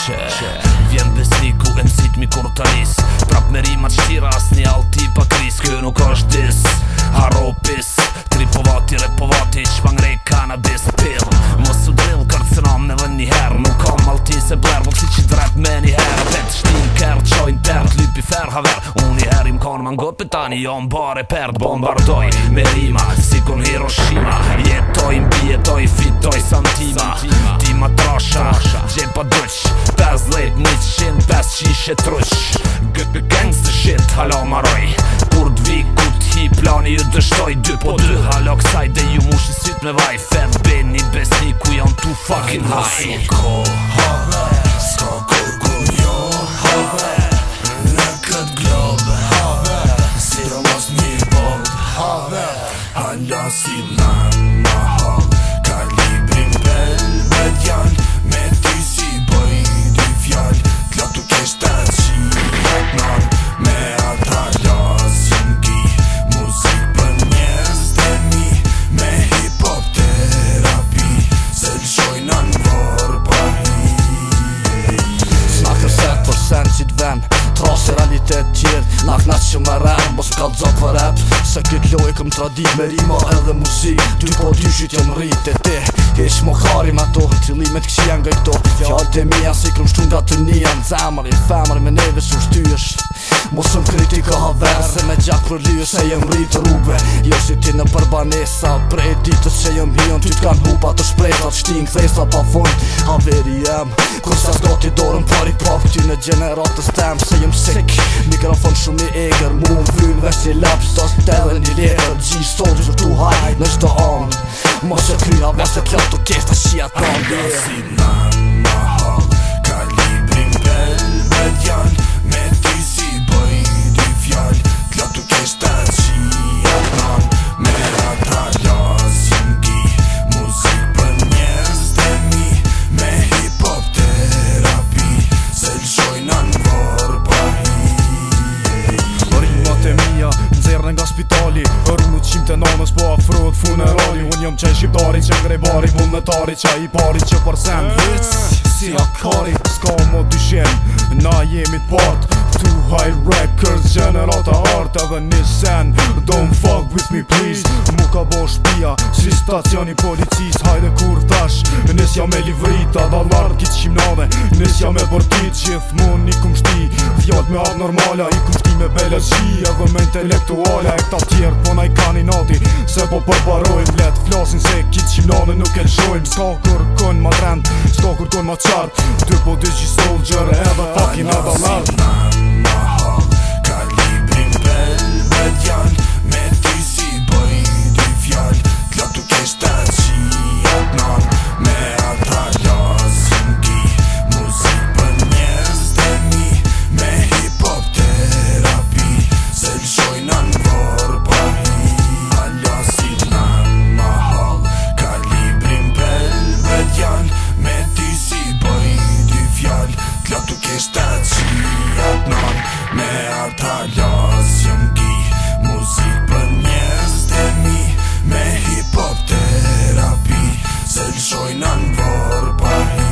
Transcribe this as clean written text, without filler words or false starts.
Vjen besniku e mësit mi kur talis Prap me rimat shtira asni alti pa kris Kjo nuk është dis, haropis Tripovati, repovati, shpangrej kanabis Pill, mos u drill kërcenam në vën njëherë Nuk kam alti se bler, vok si që drep me njëherë Pet shtin kërë, qojnë tert, lypi fer haver Unë njëherë im kanë mangot petani, jam bare pert Bombardoj me rima, si kun Hiroshima Jetoj, mbjetoj, fitoj santima Tima trasha, gjepa dëq 50, 100, 5 shishe truq Gangsta shit, hala maroj Kur t'vi ku t'hi plani ju dështoj 2 po 2, hala kësaj dhe ju mushi syt me vaj Fed beni besniku janë too fucking high S'ka kërkun jo have Në kët glob have Si do mos një bob have Hala si lan mahal Kalibrin bel me djall Me ty si boj dy fjall T'la tu kesh të qijet nan Me ata lasin ki Muzik për njerës dhe mi Me hip-hop terapi Se l'shojna në vorë pa hi Snakër 7% që t'ven Trasë realitet tjerë Nak në që më rem Mos m'ka t'zak për rap Se këtë loj këm tradit me rima edhe muzik 2 po 2 shyt jom rrit e ti Ish mo kari me to Trillimet këqi janë nga i to Fjallët e mija si këm shtu nga të nija Në zemër i femër me neve së shtyësh Mos më kritika haver Se me gjak për lyë se jem rrit rrugve Jo si ti në përbanesa Prej ditës që jem hion Ty t'kan hupa të shprejta Shtin kthesa pa fund Haveri jem Kur se s'do t'i dorën pari pop Ty në generatës tem Se jem sik Mikrofon shumë i eger Mu më vyll vesh një lap Stas t'edhe një letër G-Soldier tu haj Në qdo an Mos e kryha vesh e plot t'u kesh të shia t'an Hala si lan mahal Kalibrin bel me djall Me ty si boj dy fjall T'la tu kesh të qijet nan Me ata lasin ki Muzik për njerës dhe mi Me hip-hop terapi Se l'shojna në vorë pa hi Rimat e mija nxerrën nga spitali Rrunu qim të nanës po afrohet funerali Unë jam qaj shqiptari që ngrejbari vullnetari Qa i pari që përsen Si akari s'ka mo dyshem Na jemi t'part Too High Records Generata art edhe një sen Don't fuck with me please Mu ka bo shpia Si stacioni policis Hajde kur thash Nis jam me livrita Da lartë kitë qimnave Nis jam me bërtit Gjithmon i kum shti Fjallët me abnormala I kum shti me belezhi Edhe me intelektuala E këta tjerë po na i kanë i nati Se po përparojnë Let flasin se kitë qimnave nuk e lëshojnë Ska kërkon ma trend Ska kërkon ma qartë 2 po 2 G-Soldier Edhe fucking edhe lartë Mahal Kalibrin bel me djall Me ty si boj dy fjall T'la tu kesh të qijet nan Me ata lasin ki Muzik për njerës dhe mi Me hip-hop terapi Se l'shojna në vorë pa hi Hala si lan mahal Kalibrin bel me djall Me ty si boj dy fjall T'la tu kesh të qijet nan Me ata lasin ki Muzik për njerës dhe mi Me hip-hop terapi Se l'shojna në vorë pa hi